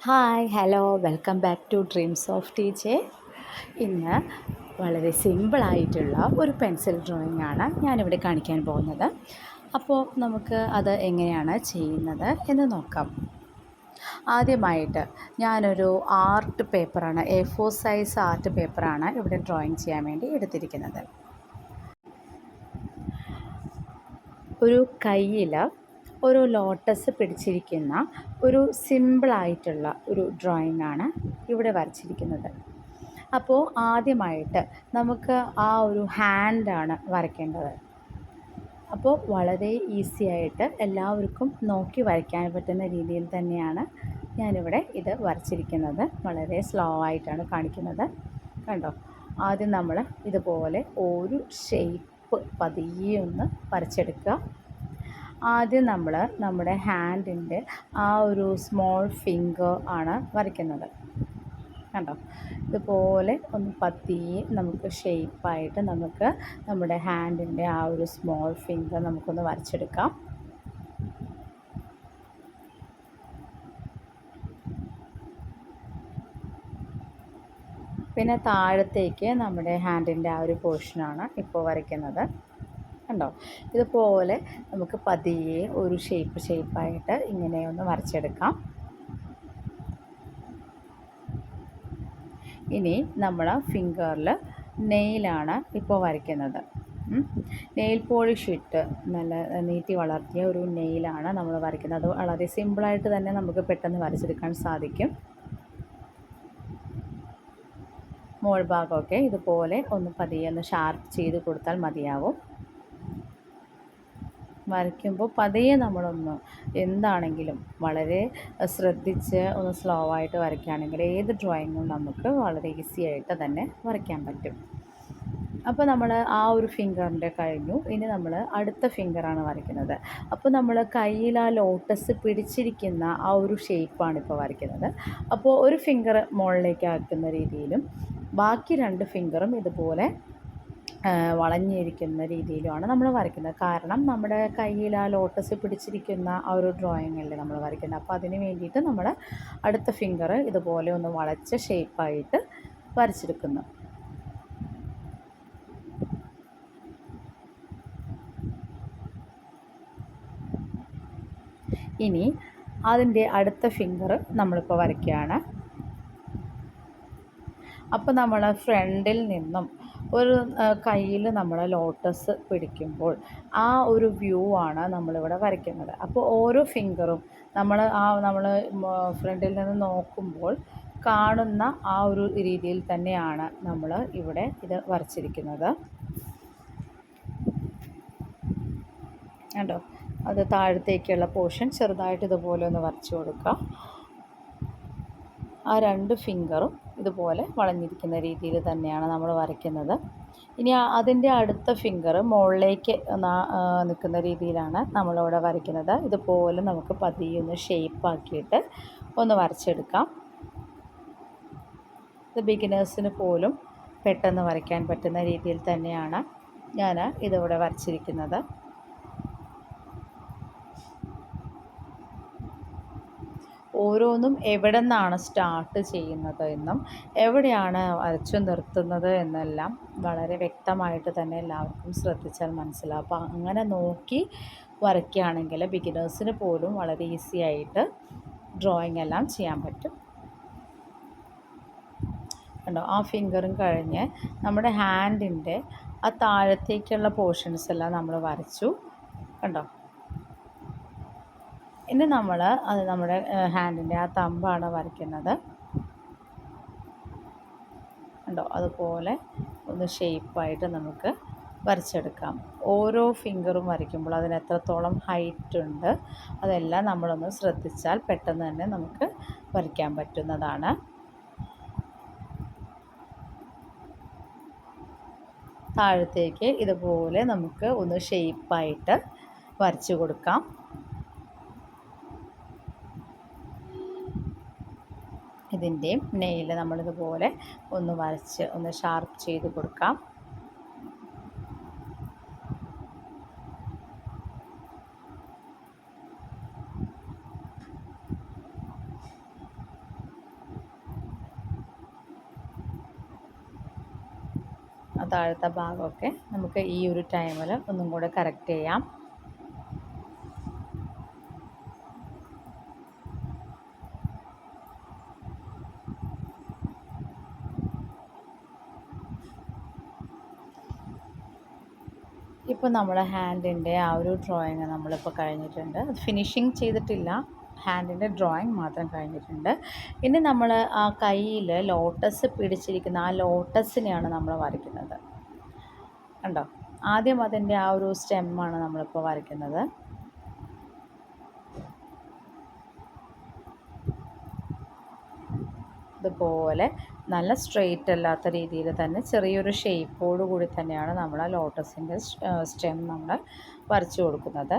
Hi hello welcome back to dreams of teacher. ഇന്ന് വളരെ സിമ്പിളായിട്ടുള്ള ഒരു പെൻസിൽ ഡ്രോയിങ് ആണ് ഞാനിവിടെ കാണിക്കാൻ പോകുന്നത്. അപ്പോൾ നമുക്ക് അത് എങ്ങനെയാണ് ചെയ്യുന്നത് എന്ന് നോക്കാം. ആദ്യമായിട്ട് ഞാനൊരു ആർട്ട് പേപ്പറാണ്, A4 സൈസ് ആർട്ട് പേപ്പറാണ് ഇവിടെ ഡ്രോയിങ് ചെയ്യാൻ വേണ്ടി എടുത്തിരിക്കുന്നത്. ഒരു കയ്യിൽ ഒരു ലോട്ടസ് പിടിച്ചിരിക്കുന്ന ഒരു സിമ്പിളായിട്ടുള്ള ഒരു ഡ്രോയിങ് ആണ് ഇവിടെ വരച്ചിരിക്കുന്നത്. അപ്പോൾ ആദ്യമായിട്ട് നമുക്ക് ആ ഒരു ഹാൻഡാണ് വരയ്ക്കേണ്ടത്. അപ്പോൾ വളരെ ഈസി ആയിട്ട് എല്ലാവർക്കും നോക്കി വരയ്ക്കാൻ പറ്റുന്ന രീതിയിൽ തന്നെയാണ് ഞാനിവിടെ ഇത് വരച്ചിരിക്കുന്നത്. വളരെ സ്ലോ ആയിട്ടാണ് കാണിക്കുന്നത്. കണ്ടോ, ആദ്യം നമ്മൾ ഇതുപോലെ ഒരു ഷേപ്പ് പതിയെ ഒന്ന് വരച്ചെടുക്കുക. ആദ്യം നമ്മൾ നമ്മുടെ ഹാൻഡിൻ്റെ ആ ഒരു സ്മോൾ ഫിംഗർ ആണ് വരയ്ക്കുന്നത്. കണ്ടോ, ഇതുപോലെ ഒന്ന് പതിയെ നമുക്ക് ഷേപ്പായിട്ട് നമുക്ക് നമ്മുടെ ഹാൻഡിൻ്റെ ആ ഒരു സ്മോൾ ഫിംഗർ നമുക്കൊന്ന് വരച്ചെടുക്കാം. പിന്നെ താഴത്തേക്ക് നമ്മുടെ ഹാൻഡിൻ്റെ ആ ഒരു പോർഷനാണ് ഇപ്പോൾ വരയ്ക്കുന്നത്. കണ്ടോ, ഇതുപോലെ നമുക്ക് പതിയെ ഒരു ഷേപ്പായിട്ട് ഇങ്ങനെ ഒന്ന് വരച്ചെടുക്കാം. ഇനി നമ്മൾ ഫിംഗറിൽ നെയിലാണ് ഇപ്പോൾ വരയ്ക്കുന്നത്. നെയിൽ പോളിഷ് ഇട്ട് നല്ല നീട്ടി വളർത്തിയ ഒരു നെയിലാണ് നമ്മൾ വരയ്ക്കുന്നത്. അത് വളരെ സിമ്പിളായിട്ട് തന്നെ നമുക്ക് പെട്ടെന്ന് വരച്ചെടുക്കാൻ സാധിക്കും. മോൾ ഭാഗമൊക്കെ ഇതുപോലെ ഒന്ന് പതിയെ ഒന്ന് ഷാർപ്പ് ചെയ്ത് കൊടുത്താൽ മതിയാവും. വരയ്ക്കുമ്പോൾ പതിയെ നമ്മളൊന്ന് എന്താണെങ്കിലും വളരെ ശ്രദ്ധിച്ച് ഒന്ന് സ്ലോ ആയിട്ട് വരയ്ക്കുകയാണെങ്കിൽ ഏത് ഡ്രോയിങ്ങും നമുക്ക് വളരെ ഈസി ആയിട്ട് തന്നെ വരയ്ക്കാൻ പറ്റും. അപ്പോൾ നമ്മൾ ആ ഒരു ഫിംഗറിൻ്റെ കഴിഞ്ഞു. ഇനി നമ്മൾ അടുത്ത ഫിംഗറാണ് വരയ്ക്കുന്നത്. അപ്പോൾ നമ്മൾ കയ്യിൽ ആ ലോട്ടസ് പിടിച്ചിരിക്കുന്ന ആ ഒരു ഷേപ്പാണ് ഇപ്പോൾ വരയ്ക്കുന്നത്. അപ്പോൾ ഒരു ഫിംഗർ മുകളിലേക്ക് ആക്കുന്ന രീതിയിലും ബാക്കി രണ്ട് ഫിംഗറും ഇതുപോലെ വളഞ്ഞിരിക്കുന്ന രീതിയിലുമാണ് നമ്മൾ വരയ്ക്കുന്നത്. കാരണം നമ്മുടെ കയ്യിൽ ആ ലോട്ടസ് പിടിച്ചിരിക്കുന്ന ആ ഒരു ഡ്രോയിങ് അല്ലേ നമ്മൾ വരയ്ക്കുന്നത്. അപ്പോൾ അതിന് വേണ്ടിയിട്ട് നമ്മൾ അടുത്ത ഫിംഗർ ഇതുപോലെ ഒന്ന് വളച്ച ഷേപ്പായിട്ട് വരച്ചെടുക്കുന്നു. ഇനി അതിൻ്റെ അടുത്ത ഫിംഗർ നമ്മളിപ്പോൾ വരയ്ക്കുകയാണ്. അപ്പോൾ നമ്മൾ ഫ്രണ്ടിൽ നിന്നും ഒരു കയ്യിൽ നമ്മൾ ലോട്ടസ് പിടിക്കുമ്പോൾ ആ ഒരു വ്യൂ ആണ് നമ്മളിവിടെ വരയ്ക്കുന്നത്. അപ്പോൾ ഓരോ ഫിംഗറും നമ്മൾ ഫ്രണ്ടിൽ നിന്ന് നോക്കുമ്പോൾ കാണുന്ന ആ ഒരു രീതിയിൽ തന്നെയാണ് നമ്മൾ ഇവിടെ ഇത് വരച്ചിരിക്കുന്നത്. കണ്ടോ, അത് താഴത്തേക്കുള്ള പോർഷൻ ചെറുതായിട്ട് ഇതുപോലെ ഒന്ന് വരച്ചു കൊടുക്കുക. ആ രണ്ട് ഫിംഗറും ഇതുപോലെ വളഞ്ഞിരിക്കുന്ന രീതിയിൽ തന്നെയാണ് നമ്മൾ വരയ്ക്കുന്നത്. ഇനി അതിൻ്റെ അടുത്ത ഫിംഗർ മുകളിലേക്ക് നിൽക്കുന്ന രീതിയിലാണ് നമ്മളിവിടെ വരയ്ക്കുന്നത്. ഇതുപോലെ നമുക്ക് പതിയെ ഒന്ന് ഷേപ്പാക്കിയിട്ട് ഒന്ന് വരച്ചെടുക്കാം. ഇത് ബിഗിനേഴ്സിന് പോലും പെട്ടെന്ന് വരയ്ക്കാൻ പറ്റുന്ന രീതിയിൽ തന്നെയാണ് ഞാൻ ഇതിവിടെ വരച്ചിരിക്കുന്നത്. ഓരോന്നും എവിടെ നിന്നാണ് സ്റ്റാർട്ട് ചെയ്യുന്നത് എന്നും എവിടെയാണ് വരച്ചു നിർത്തുന്നത് എന്നെല്ലാം വളരെ വ്യക്തമായിട്ട് തന്നെ എല്ലാവർക്കും ശ്രദ്ധിച്ചാൽ മനസ്സിലാവും. അപ്പോൾ അങ്ങനെ നോക്കി വരയ്ക്കുകയാണെങ്കിൽ ബിഗിനേഴ്സിന് പോലും വളരെ ഈസി ആയിട്ട് ഡ്രോയിങ് എല്ലാം ചെയ്യാൻ പറ്റും. കണ്ടോ, ആ ഫിംഗറും കഴിഞ്ഞ് നമ്മുടെ ഹാൻഡിൻ്റെ ആ താഴത്തേക്കുള്ള പോർഷൻസ് എല്ലാം നമ്മൾ വരച്ചു. കണ്ടോ, ഇനി നമ്മൾ അത് നമ്മുടെ ഹാൻഡിൻ്റെ ആ തമ്പാണ് വരയ്ക്കുന്നത്. കണ്ടോ, അതുപോലെ ഒന്ന് ഷേപ്പായിട്ട് നമുക്ക് വരച്ചെടുക്കാം. ഓരോ ഫിംഗറും വരയ്ക്കുമ്പോൾ അതിന് എത്രത്തോളം ഹൈറ്റ് ഉണ്ട് അതെല്ലാം നമ്മളൊന്ന് ശ്രദ്ധിച്ചാൽ പെട്ടെന്ന് തന്നെ നമുക്ക് വരയ്ക്കാൻ പറ്റുന്നതാണ്. താഴത്തേക്ക് ഇതുപോലെ നമുക്ക് ഒന്ന് ഷേപ്പായിട്ട് വരച്ചു കൊടുക്കാം. ഇതിൻ്റെയും നെയിൽ നമ്മളിതുപോലെ ഒന്ന് വരച്ച് ഒന്ന് ഷാർപ്പ് ചെയ്ത് കൊടുക്കാം. താഴത്തെ ഭാഗമൊക്കെ നമുക്ക് ഈ ഒരു ടൈമിൽ ഒന്നും കൂടെ കറക്റ്റ് ചെയ്യാം. ഇപ്പോൾ നമ്മുടെ ഹാൻഡിൻ്റെ ആ ഒരു ഡ്രോയിങ് നമ്മളിപ്പോൾ കഴിഞ്ഞിട്ടുണ്ട്. അത് ഫിനിഷിങ് ചെയ്തിട്ടില്ല, ഹാൻഡിൻ്റെ ഡ്രോയിങ് മാത്രം കഴിഞ്ഞിട്ടുണ്ട്. ഇനി നമ്മൾ ആ കയ്യിൽ ലോട്ടസ് പിടിച്ചിരിക്കുന്ന ആ ലോട്ടസിനെയാണ് നമ്മൾ വരയ്ക്കുന്നത്. കണ്ടോ? ആദ്യം അതിൻ്റെ ആ ഒരു സ്റ്റെമ്മാണ് നമ്മളിപ്പോൾ വരയ്ക്കുന്നത്. ഇതുപോലെ നല്ല സ്ട്രെയിറ്റ് അല്ലാത്ത രീതിയിൽ തന്നെ ചെറിയൊരു ഷേപ്പോട് കൂടി തന്നെയാണ് നമ്മൾ ആ ലോട്ടസിൻ്റെ സ്റ്റെം നമ്മൾ വരച്ചു കൊടുക്കുന്നത്.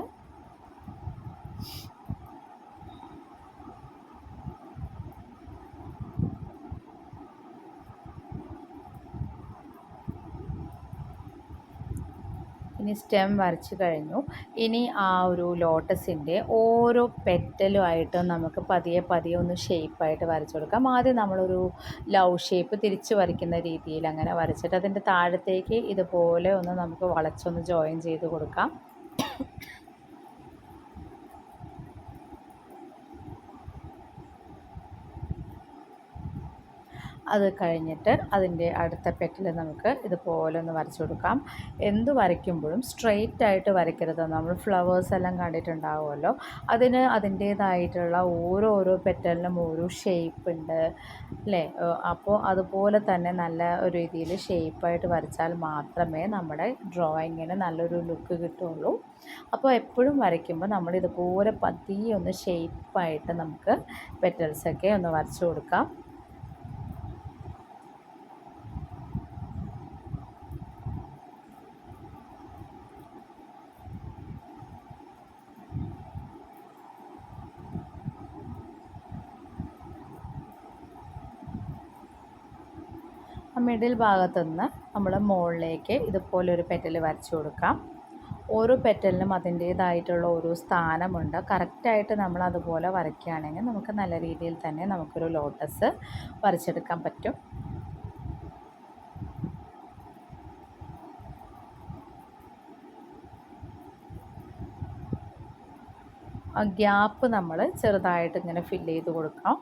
ഇനി സ്റ്റെം വരച്ച് കഴിഞ്ഞു. ഇനി ആ ഒരു ലോട്ടസിൻ്റെ ഓരോ പെറ്റലുമായിട്ട് നമുക്ക് പതിയെ പതിയെ ഒന്ന് ഷേപ്പായിട്ട് വരച്ചു കൊടുക്കാം. ആദ്യം നമ്മളൊരു ലവ് ഷേപ്പ് തിരിച്ച് വരയ്ക്കുന്ന രീതിയിൽ അങ്ങനെ വരച്ചിട്ട് അതിൻ്റെ താഴത്തേക്ക് ഇതുപോലെ ഒന്ന് നമുക്ക് വളച്ചൊന്ന് ജോയിൻ ചെയ്ത് കൊടുക്കാം. അത് കഴിഞ്ഞിട്ട് അതിൻ്റെ അടുത്ത പെറ്റിൽ നമുക്ക് ഇതുപോലെ ഒന്ന് വരച്ചു കൊടുക്കാം. എന്ത് വരയ്ക്കുമ്പോഴും സ്ട്രെയിറ്റ് ആയിട്ട് വരയ്ക്കരുത്. നമ്മൾ ഫ്ലവേഴ്സ് എല്ലാം കണ്ടിട്ടുണ്ടാവുമല്ലോ, അതിന് അതിൻ്റേതായിട്ടുള്ള ഓരോരോ പെറ്റലിനും ഓരോ ഷേപ്പ് ഉണ്ട് അല്ലേ? അപ്പോൾ അതുപോലെ തന്നെ നല്ല ഒരു രീതിയിൽ ഷേപ്പായിട്ട് വരച്ചാൽ മാത്രമേ നമ്മുടെ ഡ്രോയിങ്ങിന് നല്ലൊരു ലുക്ക് കിട്ടുള്ളൂ. അപ്പോൾ എപ്പോഴും വരയ്ക്കുമ്പോൾ നമ്മൾ ഇതുപോലെ പതിയെ ഒന്ന് ഷേപ്പായിട്ട് നമുക്ക് പെറ്റൽസൊക്കെ ഒന്ന് വരച്ചു കൊടുക്കാം. മിഡിൽ ഭാഗത്തു നിന്ന് നമ്മൾ മുകളിലേക്ക് ഇതുപോലെ ഒരു പെറ്റൽ വരച്ചു കൊടുക്കാം. ഓരോ പെറ്റലിനും അതിൻ്റേതായിട്ടുള്ള ഓരോ സ്ഥാനമുണ്ട്. കറക്റ്റായിട്ട് നമ്മൾ അതുപോലെ വരയ്ക്കുകയാണെങ്കിൽ നമുക്ക് നല്ല രീതിയിൽ തന്നെ നമുക്കൊരു ലോട്ടസ് വരച്ചെടുക്കാൻ പറ്റും. ആ ഗ്യാപ്പ് നമ്മൾ ചെറുതായിട്ട് ഇങ്ങനെ ഫില്ല് ചെയ്ത് കൊടുക്കാം.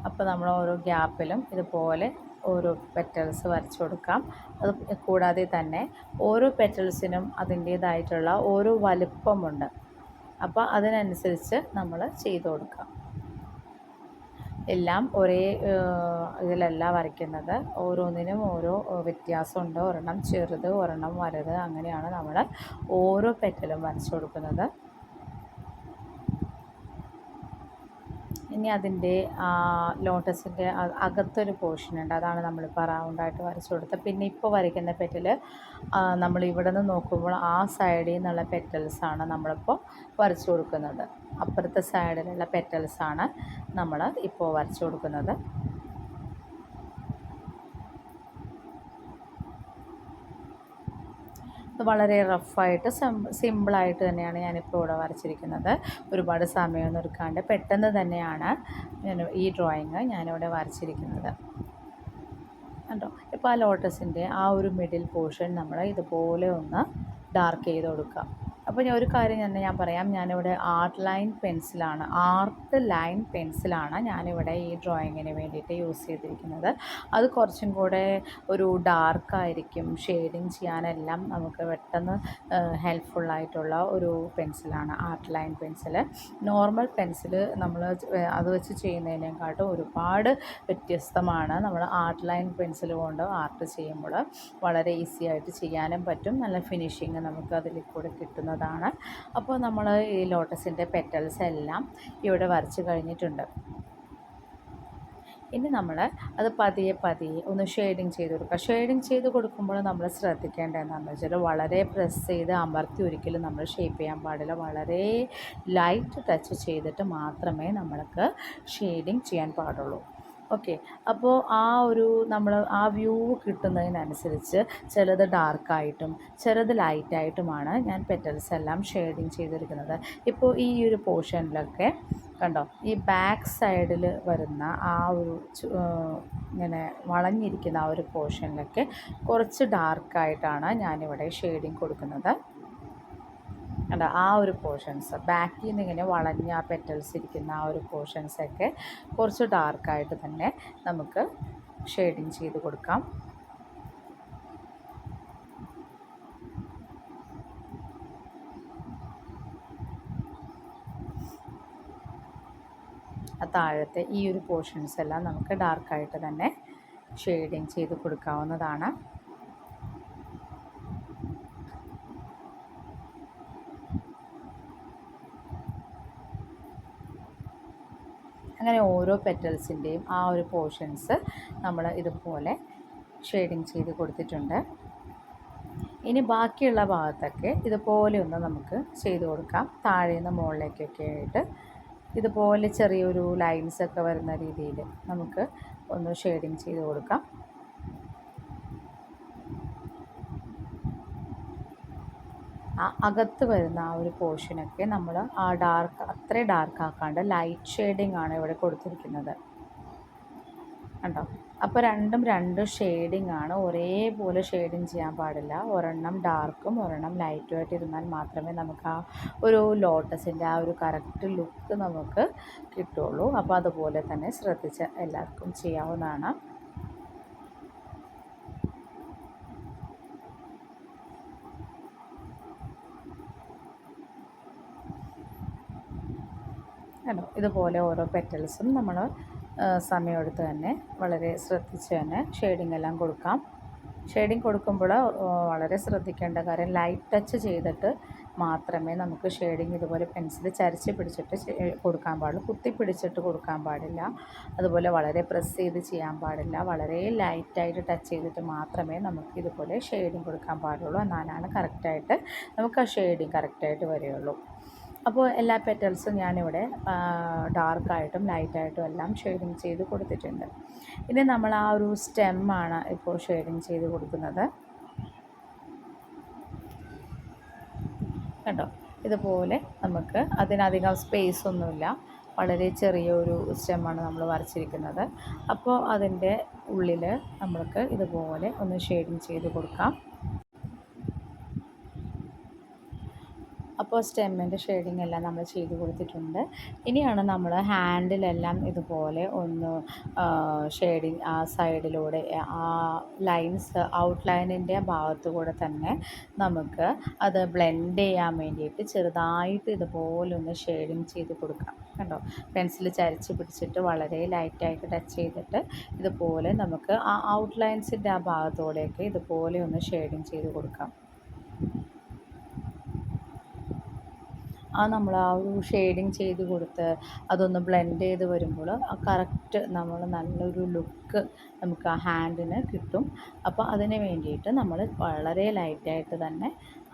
അപ്പോൾ നമ്മൾ ഓരോ ഗ്യാപ്പിലും ഇതുപോലെ ഓരോ പെറ്റൽസ് വരച്ചു കൊടുക്കാം. അത് കൂടാതെ തന്നെ ഓരോ പെറ്റൽസിനും അതിൻ്റേതായിട്ടുള്ള ഓരോ വലുപ്പമുണ്ട്. അപ്പോൾ അതിനനുസരിച്ച് നമ്മൾ ചെയ്ത് കൊടുക്കാം. എല്ലാം ഒരേ ഇതിലല്ല വരയ്ക്കുന്നത്, ഓരോന്നിനും ഓരോ വ്യത്യാസമുണ്ട്. ഒരെണ്ണം ചെറുത്, ഒരെണ്ണം വലുത്, അങ്ങനെയാണ് നമ്മൾ ഓരോ പെറ്റലും വരച്ചു കൊടുക്കുന്നത്. ഇനി അതിൻ്റെ ലോട്ടസിൻ്റെ അകത്തൊരു പോർഷനുണ്ട്, അതാണ് നമ്മളിപ്പോൾ റൗണ്ടായിട്ട് വരച്ചു കൊടുത്തത്. പിന്നെ ഇപ്പോൾ വരയ്ക്കുന്ന പെറ്റൽ നമ്മൾ ഇവിടെ നിന്ന് നോക്കുമ്പോൾ ആ സൈഡിൽ നിന്നുള്ള പെറ്റൽസാണ് നമ്മളിപ്പോൾ വരച്ചു കൊടുക്കുന്നത്. അപ്പുറത്തെ സൈഡിലുള്ള പെറ്റൽസാണ് നമ്മൾ ഇപ്പോൾ വരച്ചു കൊടുക്കുന്നത്. വളരെ റഫായിട്ട് സിമ്പിളായിട്ട് തന്നെയാണ് ഞാനിപ്പോൾ ഇവിടെ വരച്ചിരിക്കുന്നത്. ഒരുപാട് സമയമൊന്നും എടുക്കാണ്ട് പെട്ടെന്ന് തന്നെയാണ് ഈ ഡ്രോയിങ് ഞാനിവിടെ വരച്ചിരിക്കുന്നത്. കണ്ടോ? ഇപ്പോൾ ആ ലോട്ടസിൻ്റെ ആ ഒരു മിഡിൽ പോർഷൻ നമ്മൾ ഇതുപോലെ ഒന്ന് ഡാർക്ക് ചെയ്ത് കൊടുക്കാം. അപ്പോൾ ഒരു കാര്യം തന്നെ ഞാൻ പറയാം, ഞാനിവിടെ ആർട്ട് ലൈൻ പെൻസിലാണ് ഞാനിവിടെ ഈ ഡ്രോയിങ്ങിന് വേണ്ടിയിട്ട് യൂസ് ചെയ്തിരിക്കുന്നത്. അത് കുറച്ചും കൂടെ ഒരു ഡാർക്കായിരിക്കും, ഷെയ്ഡിങ് ചെയ്യാനെല്ലാം നമുക്ക് പെട്ടെന്ന് ഹെൽപ്ഫുള്ളായിട്ടുള്ള ഒരു പെൻസിലാണ് art line pencil. Normal pencil നമ്മൾ അത് വെച്ച് ചെയ്യുന്നതിനെക്കാട്ടും ഒരുപാട് വ്യത്യസ്തമാണ്. നമ്മൾ ആർട്ട് ലൈൻ പെൻസിൽ കൊണ്ട് ആർട്ട് ചെയ്യുമ്പോൾ വളരെ ഈസി ആയിട്ട് ചെയ്യാനും പറ്റും, നല്ല ഫിനിഷിങ് നമുക്ക് അതിൽ കൂടെ കിട്ടുന്നതാണ്. അപ്പോൾ നമ്മൾ ഈ ലോട്ടസിൻ്റെ പെറ്റൽസ് എല്ലാം ഇവിടെ വരച്ച് കഴിഞ്ഞിട്ടുണ്ട്. ഇനി നമ്മൾ അത് പതിയെ ഒന്ന് ഷെയ്ഡിങ് ചെയ്ത് കൊടുക്കുക. ഷെയ്ഡിങ് ചെയ്ത് കൊടുക്കുമ്പോൾ നമ്മൾ ശ്രദ്ധിക്കേണ്ടത് എന്താണെന്ന് വെച്ചാൽ വളരെ പ്രസ് ചെയ്ത് അമർത്തി ഒരിക്കലും നമ്മൾ ഷേപ്പ് ചെയ്യാൻ പാടില്ല. വളരെ ലൈറ്റ് ടച്ച് ചെയ്തിട്ട് മാത്രമേ നമ്മൾക്ക് ഷെയ്ഡിങ് ചെയ്യാൻ പാടുള്ളൂ. ഓക്കെ, അപ്പോൾ നമ്മൾ ആ വ്യൂ കിട്ടുന്നതിനനുസരിച്ച് ചിലത് ഡാർക്കായിട്ടും ചിലത് ലൈറ്റായിട്ടുമാണ് ഞാൻ പെറ്റൽസ് എല്ലാം ഷെയ്ഡിങ് ചെയ്തിരിക്കുന്നത്. ഇപ്പോൾ ഈ ഒരു പോർഷനിലൊക്കെ കണ്ടോ, ഈ ബാക്ക് സൈഡിൽ വരുന്ന ആ ഒരു ഇങ്ങനെ വളഞ്ഞിരിക്കുന്ന ആ ഒരു പോർഷനിലൊക്കെ കുറച്ച് ഡാർക്കായിട്ടാണ് ഞാനിവിടെ ഷെയ്ഡിങ് കൊടുക്കുന്നത്. കണ്ടോ, ആ ഒരു പോർഷൻസ് ബാക്കിൽ നിന്ന് ഇങ്ങനെ വളഞ്ഞ പെറ്റൽസ് ഇരിക്കുന്ന ആ ഒരു പോർഷൻസൊക്കെ കുറച്ച് ഡാർക്കായിട്ട് തന്നെ നമുക്ക് ഷെയ്ഡിങ് ചെയ്ത് കൊടുക്കാം. താഴത്തെ ഈ ഒരു പോർഷൻസ് എല്ലാം നമുക്ക് ഡാർക്കായിട്ട് തന്നെ ഷെയ്ഡിങ് ചെയ്ത് കൊടുക്കാവുന്നതാണ്. അങ്ങനെ ഓരോ പെറ്റൽസിൻ്റെയും ആ ഒരു പോർഷൻസ് നമ്മൾ ഇതുപോലെ ഷെയ്ഡിങ് ചെയ്ത് കൊടുത്തിട്ടുണ്ട്. ഇനി ബാക്കിയുള്ള ഭാഗത്തൊക്കെ ഇതുപോലെ ഒന്ന് നമുക്ക് ചെയ്ത് കൊടുക്കാം. താഴെ നിന്ന് മുകളിലേക്കൊക്കെ ആയിട്ട് ഇതുപോലെ ചെറിയൊരു ലൈൻസൊക്കെ വരുന്ന രീതിയിൽ നമുക്ക് ഒന്ന് ഷെയ്ഡിങ് ചെയ്ത് കൊടുക്കാം. ആ അകത്ത് വരുന്ന ആ ഒരു പോർഷനൊക്കെ നമ്മൾ ആ അത്രയും ഡാർക്കാക്കാണ്ട് ലൈറ്റ് ഷെയ്ഡിങ് ആണ് ഇവിടെ കൊടുത്തിരിക്കുന്നത്. കണ്ടോ, അപ്പോൾ രണ്ടും രണ്ട് ഷെയ്ഡിങ് ആണ്, ഒരേപോലെ ഷെയ്ഡിങ് ചെയ്യാൻ പാടില്ല. ഒരെണ്ണം ഡാർക്കും ഒരെണ്ണം ലൈറ്റും ആയിട്ട് ഇരുന്നാൽ മാത്രമേ നമുക്ക് ആ ഒരു ലോട്ടസിൻ്റെ ആ ഒരു കറക്റ്റ് ലുക്ക് നമുക്ക് കിട്ടുള്ളൂ. അപ്പോൾ അതുപോലെ തന്നെ ശ്രദ്ധിച്ച് എല്ലാവർക്കും ചെയ്യാവുന്നതാണ്. കണ്ടോ, ഇതുപോലെ ഓരോ പെറ്റൽസും നമ്മൾ സമയമെടുത്ത് തന്നെ വളരെ ശ്രദ്ധിച്ച് തന്നെ ഷെയ്ഡിങ് എല്ലാം കൊടുക്കാം. ഷെയ്ഡിങ് കൊടുക്കുമ്പോൾ വളരെ ശ്രദ്ധിക്കേണ്ട കാര്യം ലൈറ്റ് ടച്ച് ചെയ്തിട്ട് മാത്രമേ നമുക്ക് ഷെയ്ഡിങ് ഇതുപോലെ പെൻസിൽ ചരിച്ച് പിടിച്ചിട്ട് കൊടുക്കാൻ പാടുള്ളൂ. കുത്തി പിടിച്ചിട്ട് കൊടുക്കാൻ പാടില്ല. അതുപോലെ വളരെ പ്രസ് ചെയ്ത് ചെയ്യാൻ പാടില്ല. വളരെ ലൈറ്റായിട്ട് ടച്ച് ചെയ്തിട്ട് മാത്രമേ നമുക്ക് ഇതുപോലെ ഷെയ്ഡിങ് കൊടുക്കാൻ പാടുള്ളൂ. എന്നാലാണ് കറക്റ്റായിട്ട് നമുക്ക് ആ ഷെയ്ഡിങ് കറക്റ്റായിട്ട് വരികയുള്ളൂ. അപ്പോൾ എല്ലാ പെറ്റൽസും ഞാനിവിടെ ഡാർക്കായിട്ടും ലൈറ്റായിട്ടും എല്ലാം ഷെയ്ഡിങ് ചെയ്ത് കൊടുത്തിട്ടുണ്ട്. ഇനി നമ്മൾ ആ ഒരു സ്റ്റെമ്മാണ് ഇപ്പോൾ ഷെയ്ഡിങ് ചെയ്ത് കൊടുക്കുന്നത്. കണ്ടോ, ഇതുപോലെ നമുക്ക് അതിനധികം സ്പേസ് ഒന്നുമില്ല, വളരെ ചെറിയൊരു സ്റ്റെമ്മാണ് നമ്മൾ വരച്ചിരിക്കുന്നത്. അപ്പോൾ അതിൻ്റെ ഉള്ളിൽ നമ്മൾക്ക് ഇതുപോലെ ഒന്ന് ഷെയ്ഡിങ് ചെയ്ത് കൊടുക്കാം. അപ്പോൾ സ്റ്റെമ്മിൻ്റെ ഷെയ്ഡിങ് എല്ലാം നമ്മൾ ചെയ്ത് കൊടുത്തിട്ടുണ്ട്. ഇനിയാണ് നമ്മൾ ഹാൻഡിലെല്ലാം ഇതുപോലെ ഒന്ന് ഷെയ്ഡിങ് ആ സൈഡിലൂടെ ആ ലൈൻസ് ഔട്ട്ലൈനിൻ്റെ ഭാഗത്തു കൂടെ തന്നെ നമുക്ക് അത് ബ്ലെൻഡ് ചെയ്യാൻ വേണ്ടിയിട്ട് ചെറുതായിട്ട് ഇതുപോലെ ഒന്ന് ഷെയ്ഡിങ് ചെയ്ത് കൊടുക്കാം. കണ്ടോ, പെൻസിൽ ചരിച്ച് പിടിച്ചിട്ട് വളരെ ലൈറ്റായിട്ട് ടച്ച് ചെയ്തിട്ട് ഇതുപോലെ നമുക്ക് ആ ഔട്ട്ലൈൻസിൻ്റെ ആ ഭാഗത്തോടെയൊക്കെ ഇതുപോലെ ഒന്ന് ഷെയ്ഡിങ് ചെയ്ത് കൊടുക്കാം. നമ്മൾ ആ ഒരു ഷെയ്ഡിങ് ചെയ്ത് കൊടുത്ത് അതൊന്ന് ബ്ലെൻഡ് ചെയ്ത് വരുമ്പോൾ ആ കറക്റ്റ് നമ്മൾ നല്ലൊരു ലുക്ക് നമുക്ക് ആ ഹാൻഡിന് കിട്ടും. അപ്പോൾ അതിന് വേണ്ടിയിട്ട് നമ്മൾ വളരെ ലൈറ്റായിട്ട് തന്നെ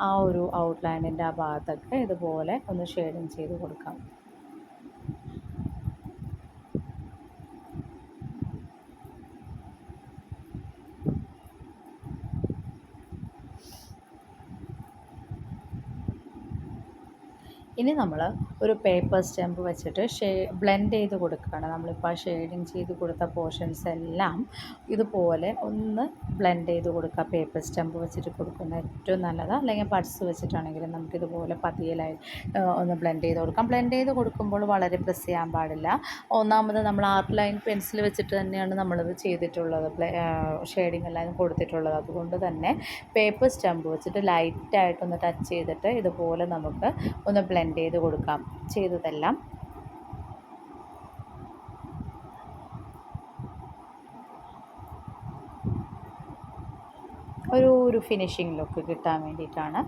ആ ഒരു ഔട്ട്ലൈനിൻ്റെ ആ ഭാഗത്തൊക്കെ ഇതുപോലെ ഒന്ന് ഷെയ്ഡിങ് ചെയ്ത് കൊടുക്കാം. ഇനി നമ്മൾ ഒരു പേപ്പർ സ്റ്റെമ്പ് വെച്ചിട്ട് ബ്ലെൻഡ് ചെയ്ത് കൊടുക്കുകയാണ്. നമ്മളിപ്പോൾ ആ ഷെയ്ഡിങ് ചെയ്ത് കൊടുത്ത പോർഷൻസ് എല്ലാം ഇതുപോലെ ഒന്ന് ബ്ലെൻഡ് ചെയ്ത് കൊടുക്കുക. പേപ്പർ സ്റ്റെമ്പ് വെച്ചിട്ട് കൊടുക്കുന്ന ഏറ്റവും നല്ലത്. അല്ലെങ്കിൽ പഡ്സ് വെച്ചിട്ടാണെങ്കിലും നമുക്കിതുപോലെ പതിയലായി ഒന്ന് ബ്ലെൻഡ് ചെയ്ത് കൊടുക്കാം. ബ്ലെൻഡ് ചെയ്ത് കൊടുക്കുമ്പോൾ വളരെ പ്രസ് ചെയ്യാൻ പാടില്ല. ഒന്നാമത് നമ്മൾ ആർട്ട് ലൈൻ പെൻസിൽ വെച്ചിട്ട് തന്നെയാണ് നമ്മളിത് ചെയ്തിട്ടുള്ളത്, ഷെയ്ഡിങ് എല്ലാം കൊടുത്തിട്ടുള്ളത്. അതുകൊണ്ട് തന്നെ പേപ്പർ സ്റ്റെമ്പ് വെച്ചിട്ട് ലൈറ്റായിട്ടൊന്ന് ടച്ച് ചെയ്തിട്ട് ഇതുപോലെ നമുക്ക് ഒന്ന് ബ്ലെൻഡ് ചെയ്ത് കൊടുക്കാം ചെയ്തതെല്ലാം. ഒരു ഫിനിഷിംഗ് ലുക്ക് കിട്ടാൻ വേണ്ടിയിട്ടാണ്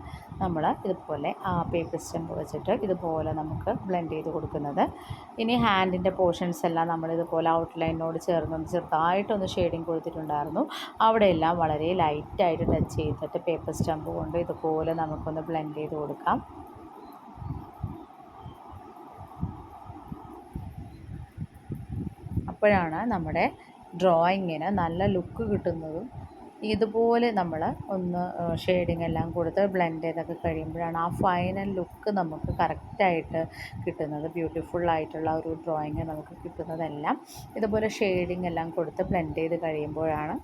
നമ്മൾ ഇതുപോലെ ആ പേപ്പർ സ്റ്റെമ്പ് വെച്ചിട്ട് ഇതുപോലെ നമുക്ക് ബ്ലെൻഡ് ചെയ്ത് കൊടുക്കുന്നത്. ഇനി ഹാൻഡിൻ്റെ പോർഷൻസ് എല്ലാം നമ്മൾ ഇതുപോലെ ഔട്ട്ലൈനോട് ചേർന്ന് ചെറുതായിട്ടൊന്ന് ഷെയ്ഡിങ് കൊടുത്തിട്ടുണ്ടായിരുന്നു. അവിടെയെല്ലാം വളരെ ലൈറ്റായിട്ട് ടച്ച് ചെയ്തിട്ട് പേപ്പർ സ്റ്റെമ്പ് കൊണ്ട് ഇതുപോലെ നമുക്കൊന്ന് ബ്ലെൻഡ് ചെയ്ത് കൊടുക്കാം. അപ്പോഴാണ് നമ്മുടെ ഡ്രോയിങ്ങിന് നല്ല ലുക്ക് കിട്ടുന്നതും ഇതുപോലെ നമ്മൾ ഒന്ന് ഷെയ്ഡിങ് എല്ലാം കൊടുത്ത് ബ്ലെൻഡ് ചെയ്തൊക്കെ കഴിയുമ്പോഴാണ് ആ ഫൈനൽ ലുക്ക് നമുക്ക് കറക്റ്റായിട്ട് കിട്ടുന്നത്. ബ്യൂട്ടിഫുള്ളായിട്ടുള്ള ഒരു ഡ്രോയിങ് നമുക്ക് കിട്ടുന്നതെല്ലാം ഇതുപോലെ ഷെയ്ഡിങ് എല്ലാം കൊടുത്ത് ബ്ലെൻഡ് ചെയ്ത് കഴിയുമ്പോഴാണ്.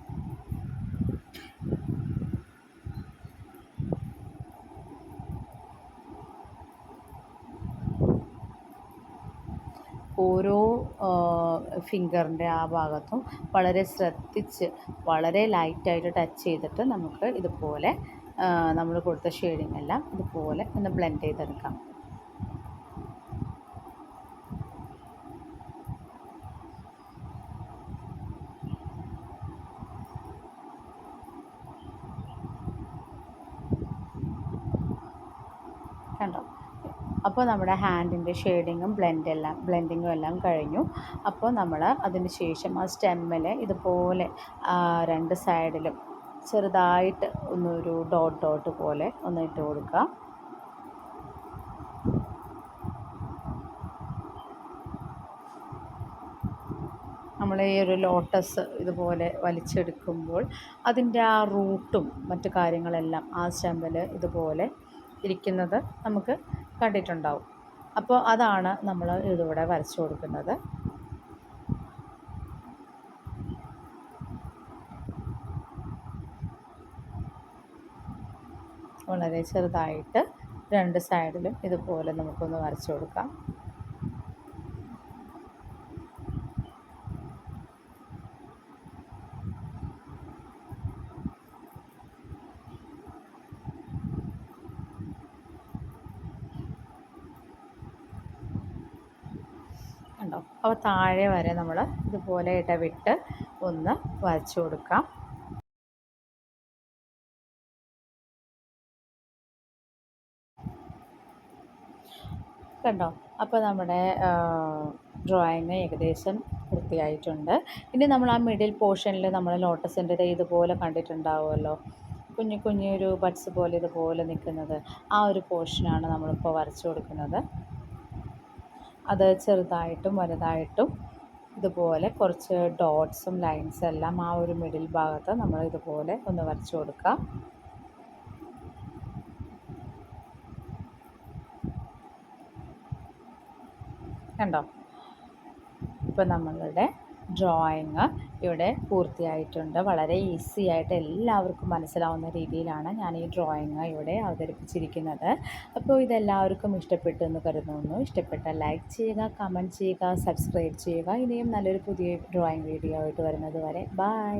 ഓരോ ഫിംഗറിൻ്റെ ആ ഭാഗത്തും വളരെ ശ്രദ്ധിച്ച് വളരെ ലൈറ്റായിട്ട് ടച്ച് ചെയ്തിട്ട് നമുക്ക് ഇതുപോലെ നമ്മൾ കൊടുത്ത ഷെയ്ഡിങ് എല്ലാം ഇതുപോലെ ഒന്ന് ബ്ലെൻഡ് ചെയ്തെടുക്കാം. കണ്ടോ? അപ്പോൾ നമ്മുടെ ഹാൻഡിൻ്റെ ഷെയ്ഡിങ്ങും ബ്ലെൻഡിങ്ങും എല്ലാം കഴിഞ്ഞു. അപ്പോൾ നമ്മൾ അതിന് ശേഷം ആ സ്റ്റെമ്മിൽ ഇതുപോലെ രണ്ട് സൈഡിലും ചെറുതായിട്ട് ഒന്നൊരു ഡോട്ട് പോലെ ഒന്ന് ഇട്ട് കൊടുക്കുക. നമ്മൾ ഈ ഒരു ലോട്ടസ് ഇതുപോലെ വലിച്ചെടുക്കുമ്പോൾ അതിൻ്റെ ആ റൂട്ടും മറ്റു കാര്യങ്ങളെല്ലാം ആ സ്റ്റെമ്മിൽ ഇതുപോലെ ഇരിക്കുന്നത് നമുക്ക് കണ്ടിട്ടുണ്ടാവും. അപ്പോൾ അതാണ് നമ്മൾ ഇതിവിടെ വരച്ചു കൊടുക്കുന്നത്. വളരെ ചെറുതായിട്ട് രണ്ട് സൈഡിലും ഇതുപോലെ നമുക്കൊന്ന് വരച്ചു കൊടുക്കാം. കണ്ടോ? അപ്പോൾ താഴെ വരെ നമ്മൾ ഇതുപോലെ ഇടവിട്ട് ഒന്ന് വരച്ചു കൊടുക്കാം. കണ്ടോ? അപ്പോൾ നമ്മുടെ ഡ്രോയിങ് ഏകദേശം പൂർത്തിയായിട്ടുണ്ട്. ഇനി നമ്മൾ ആ മിഡിൽ പോർഷനിൽ നമ്മൾ ലോട്ടസിൻ്റെ ഇതുപോലെ കണ്ടിട്ടുണ്ടാവുമല്ലോ, കുഞ്ഞു കുഞ്ഞൊരു ബഡ്സ് പോലെ ഇതുപോലെ നിൽക്കുന്നത്, ആ ഒരു പോർഷനാണ് നമ്മളിപ്പോൾ വരച്ചു കൊടുക്കുന്നത്. അത് ചെറുതായിട്ടും വലുതായിട്ടും ഇതുപോലെ കുറച്ച് ഡോട്ട്സും ലൈൻസും എല്ലാം ആ ഒരു മിഡിൽ ഭാഗത്ത് നമ്മൾ ഇതുപോലെ ഒന്ന് വരച്ചു കൊടുക്കുക. കണ്ടോ? ഇപ്പോൾ നമ്മളുടെ ഡ്രോയിങ് ഇവിടെ പൂർത്തിയായിട്ടുണ്ട്. വളരെ ഈസി ആയിട്ട് എല്ലാവർക്കും മനസ്സിലാവുന്ന രീതിയിലാണ് ഞാൻ ഈ ഡ്രോയിങ് ഇവിടെ അവതരിപ്പിച്ചിരിക്കുന്നത്. അപ്പോൾ ഇതെല്ലാവർക്കും ഇഷ്ടപ്പെട്ടു എന്ന് കരുതുന്നു. ഇഷ്ടപ്പെട്ടാൽ ലൈക്ക് ചെയ്യുക, കമൻറ്റ് ചെയ്യുക, സബ്സ്ക്രൈബ് ചെയ്യുക. ഇനിയും നല്ലൊരു പുതിയ ഡ്രോയിങ് വീഡിയോ ആയിട്ട് വരുന്നത് വരെ ബൈ.